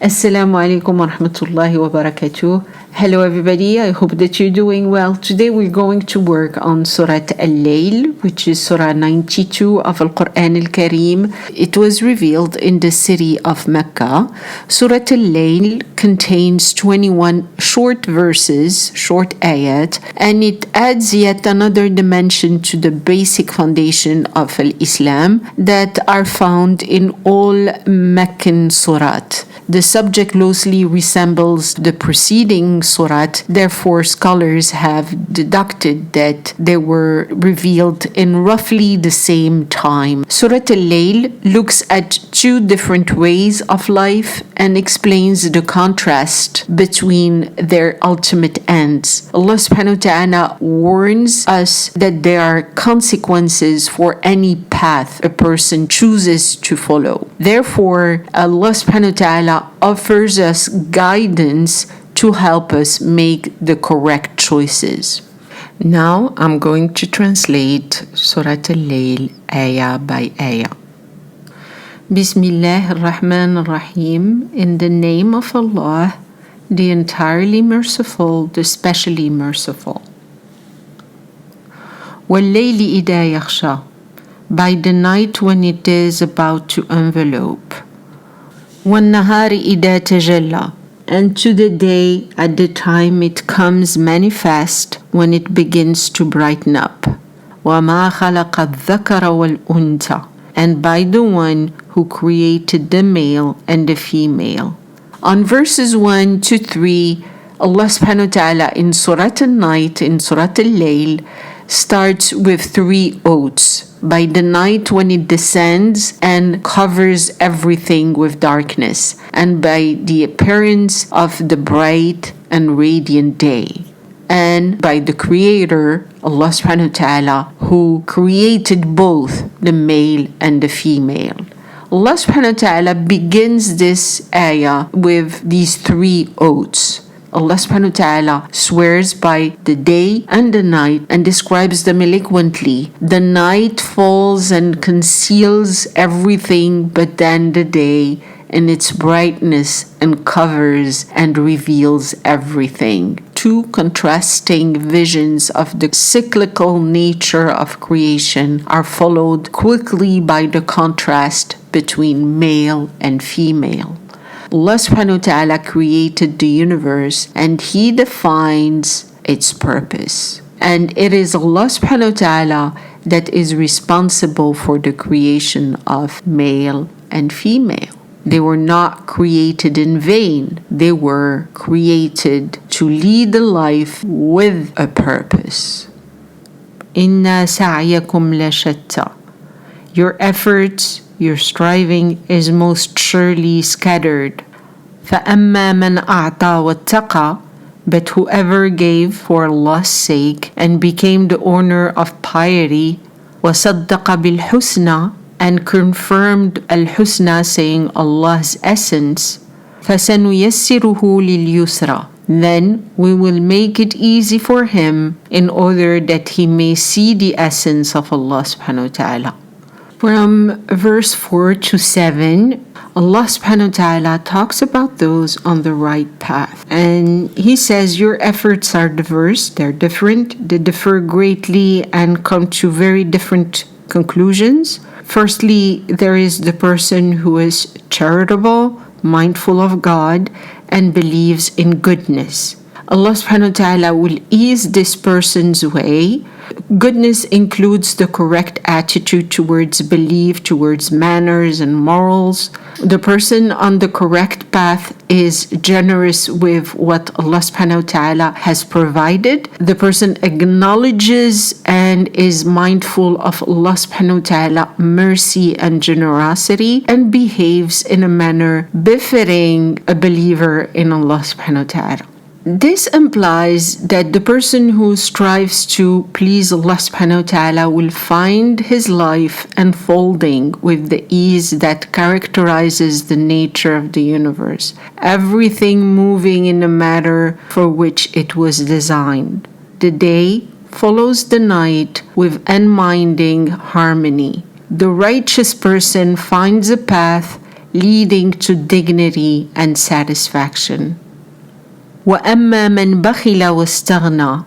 Assalamu alaikum wa rahmatullahi wa barakatuh. Hello everybody, I hope that you're doing well. Today we're going to work on Surah Al LAYL, which is Surah 92 of Al Quran Al Kareem. It was revealed in the city of Mecca. Surah Al LAYL contains 21 short verses, short ayat, and it adds yet another dimension to the basic foundation of Islam that are found in all Meccan surat. The subject closely resembles the preceding surat, therefore scholars have deducted that they were revealed in roughly the same time. Surah Al Layl looks at two different ways of life and explains the contrast between their ultimate ends. Allah subhanahu wa ta'ala warns us that there are consequences for any path a person chooses to follow. Therefore, Allah subhanahu wa ta'ala offers us guidance to help us make the correct choices. Now I'm going to translate Surah Al Layl ayah by ayah. Bismillah ar-Rahman ar-Rahim. In the name of Allah, the entirely merciful, the specially merciful. وَاللَّيْلِ إِذَا يَغْشَى. By the night when it is about to envelope. وَالنَّهَارِ إِذَا تَجَلَّى. And to the day at the time it comes manifest, when it begins to brighten up. وَمَا خَلَقَ الذَّكَرَ وَالْأُنْثَى. And by the one who created the male and the female. On verses 1 to 3, Allah subhanahu wa ta'ala in Surah Al-Night, in Surah Al Layl, starts with 3 oaths. By the night when it descends and covers everything with darkness, and by the appearance of the bright and radiant day, and by the Creator, Allah subhanahu wa ta'ala, who created both the male and the female. Allah subhanahu wa ta'ala begins this ayah with these 3 oaths. Allah subhanahu wa ta'ala swears by the day and the night and describes them eloquently. The night falls and conceals everything, but then the day in its brightness uncovers and reveals everything. 2 contrasting visions of the cyclical nature of creation are followed quickly by the contrast between male and female. Allah subhanahu wa ta'ala created the universe and He defines its purpose. And it is Allah subhanahu wa ta'ala that is responsible for the creation of male and female. They were not created in vain. They were created to lead a life with a purpose. Inna sa'yakum la shatta. Your efforts, your striving is most surely scattered. فَأَمَّا مَنْ أَعْطَى وَاتَّقَى. But whoever gave for Allah's sake and became the owner of piety, وَصَدَّقَ بِالْحُسْنَى, and confirmed al-husna, saying Allah's essence, فَسَنُيَسِّرُهُ لِلْيُسْرَى. Then we will make it easy for him in order that he may see the essence of Allah subhanahu wa ta'ala. From verse 4 to 7, Allah subhanahu wa ta'ala talks about those on the right path. And He says your efforts are diverse, they're different, they differ greatly and come to very different conclusions. Firstly, there is the person who is charitable, mindful of God, and believes in goodness. Allah subhanahu wa ta'ala will ease this person's way. Goodness includes the correct attitude towards belief, towards manners and morals. The person on the correct path is generous with what Allah subhanahu wa ta'ala has provided. The person acknowledges and is mindful of Allah subhanahu wa ta'ala mercy and generosity and behaves in a manner befitting a believer in Allah subhanahu wa ta'ala. This implies that the person who strives to please Allah subhanahu wa ta'ala will find his life unfolding with the ease that characterizes the nature of the universe, everything moving in the manner for which it was designed. The day follows the night with unminding harmony. The righteous person finds a path leading to dignity and satisfaction. وَأَمَّا مَنْ بَخِلَ وَاسْتَغْنَى.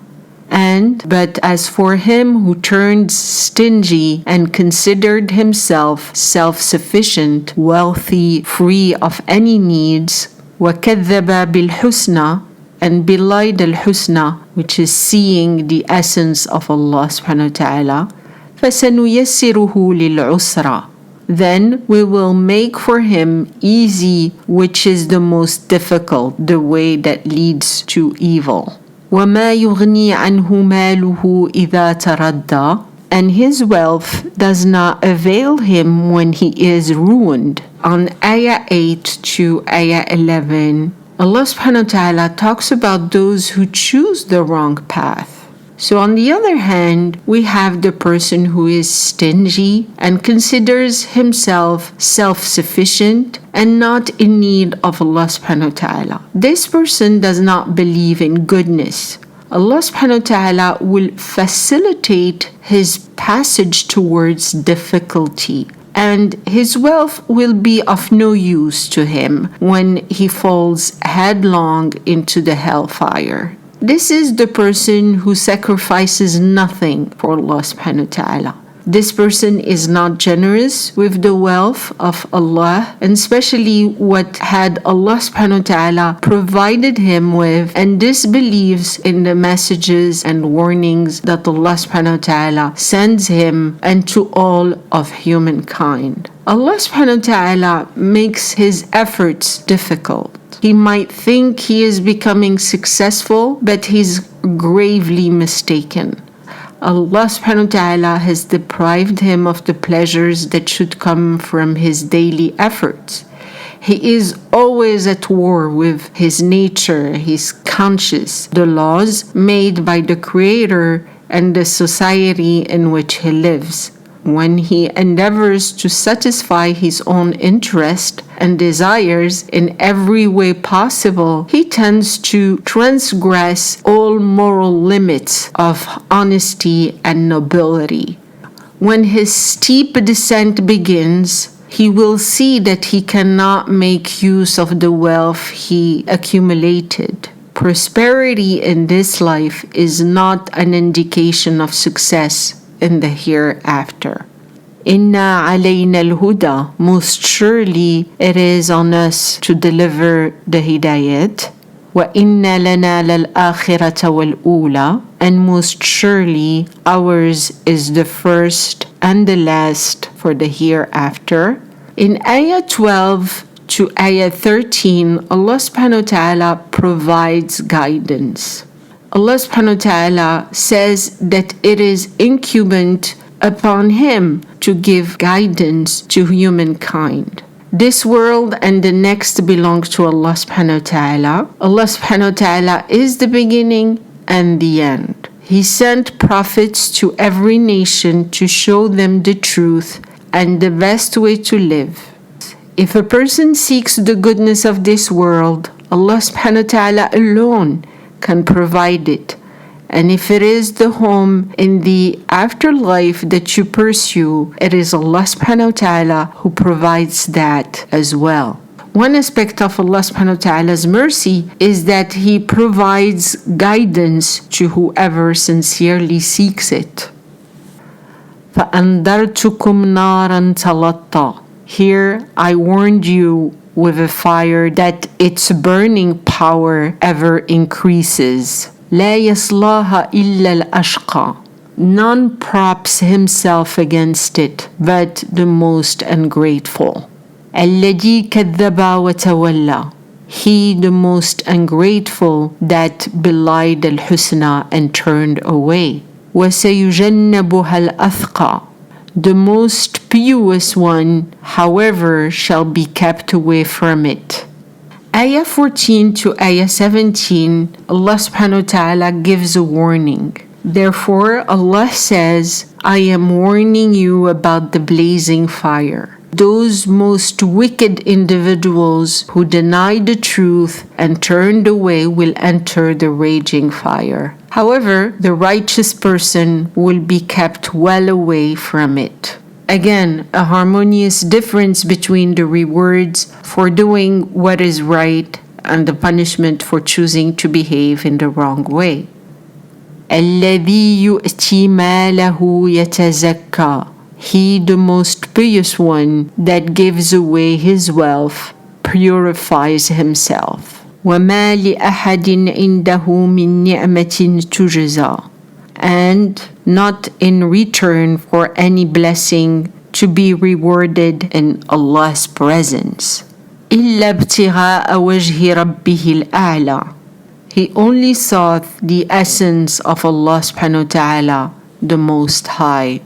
But as for him who turned stingy and considered himself self-sufficient, wealthy, free of any needs, وَكَذَّبَ بِالْحُسْنَى, and belied al-husna, which is seeing the essence of Allah subhanahu wa ta'ala, فَسَنُيَسِّرُهُ لِلْعُسْرَى. Then we will make for him easy, which is the most difficult, the way that leads to evil. وَمَا يُغْنِي عَنْهُ مَالُهُ إِذَا تَرَدَّى. And his wealth does not avail him when he is ruined. On ayah 8 to ayah 11, Allah subhanahu wa ta'ala talks about those who choose the wrong path. So on the other hand, we have the person who is stingy and considers himself self-sufficient and not in need of Allah subhanahu wa ta'ala. This person does not believe in goodness. Allah subhanahu wa ta'ala will facilitate his passage towards difficulty, and his wealth will be of no use to him when he falls headlong into the hellfire. This is the person who sacrifices nothing for Allah subhanahu wa ta'ala. This person is not generous with the wealth of Allah, and especially what had Allah subhanahu wa ta'ala provided him with, and disbelieves in the messages and warnings that Allah subhanahu wa ta'ala sends him and to all of humankind. Allah subhanahu wa ta'ala makes his efforts difficult. He might think he is becoming successful, but he's gravely mistaken. Allah subhanahu wa ta'ala has deprived him of the pleasures that should come from his daily efforts. He is always at war with his nature, his conscience, the laws made by the Creator and the society in which he lives. When he endeavors to satisfy his own interest and desires in every way possible, he tends to transgress all moral limits of honesty and nobility. When his steep descent begins, he will see that he cannot make use of the wealth he accumulated. Prosperity in this life is not an indication of success in the hereafter. Inna alayna al-huda, most surely it is on us to deliver the hidayat. Wa inna lana lal-akhirata wal-ula, and most surely ours is the first and the last for the hereafter. In ayah 12 to ayah 13, Allah subhanahu wa ta'ala provides guidance. Allah subhanahu wa ta'ala says that it is incumbent upon him to give guidance to humankind. This world and the next belong to Allah subhanahu wa ta'ala. Allah subhanahu wa ta'ala is the beginning and the end. He sent prophets to every nation to show them the truth and the best way to live. If a person seeks the goodness of this world, Allah subhanahu wa ta'ala alone can provide it. And if it is the home in the afterlife that you pursue, it is Allah subhanahu wa ta'ala who provides that as well. One aspect of Allah subhanahu wa ta'ala's mercy is that He provides guidance to whoever sincerely seeks it. فَأَنذَرْتُكُمْ نَارًا تَلَطَّى. Here I warned you with a fire that its burning power ever increases. لا يصلاها إلا الأشقى. None props himself against it but the most ungrateful. الذي كذب وتولى. He the most ungrateful that belied al-husna and turned away. وسيجنبها الأثقى. The most pious one, however, shall be kept away from it. Ayah 14 to Ayah 17, Allah subhanahu wa ta'ala gives a warning. Therefore, Allah says, I am warning you about the blazing fire. Those most wicked individuals who deny the truth and turned away will enter the raging fire. However, the righteous person will be kept well away from it. Again, a harmonious difference between the rewards for doing what is right and the punishment for choosing to behave in the wrong way. الذي يؤتي ماله يتزكى. He, the most pious one that gives away his wealth, purifies himself. وما لأحد عنده من نعمة تجزى. And not in return for any blessing to be rewarded in Allah's presence. إلا ابتغاء وجه ربه الأعلى. He only sought the essence of Allah subhanahu wa ta'ala, the Most High.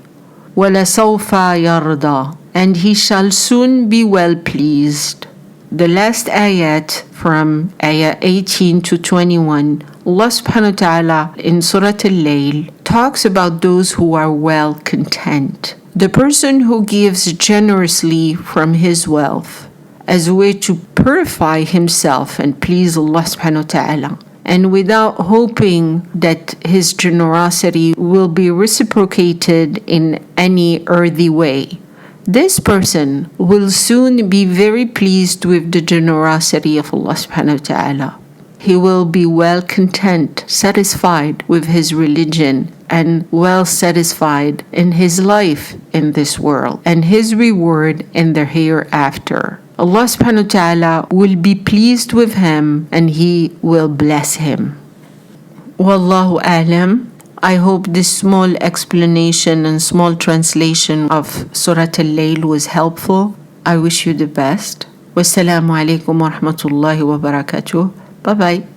وَلَسَوْفَ يَرْضَى. And he shall soon be well pleased. The last ayat from ayah 18 to 21, Allah subhanahu wa ta'ala in Surah Al LAYL talks about those who are well content. The person who gives generously from his wealth as a way to purify himself and please Allah subhanahu wa ta'ala, and without hoping that his generosity will be reciprocated in any earthly way. This person will soon be very pleased with the generosity of Allah subhanahu wa ta'ala. He will be well content, satisfied with his religion, and well satisfied in his life in this world, and his reward in the hereafter. Allah subhanahu wa ta'ala will be pleased with him and He will bless him. Wallahu a'lam. I hope this small explanation and small translation of Surah Al LAYL was helpful. I wish you the best. Wassalamu alaikum wa rahmatullahi wa barakatuh. Bye bye.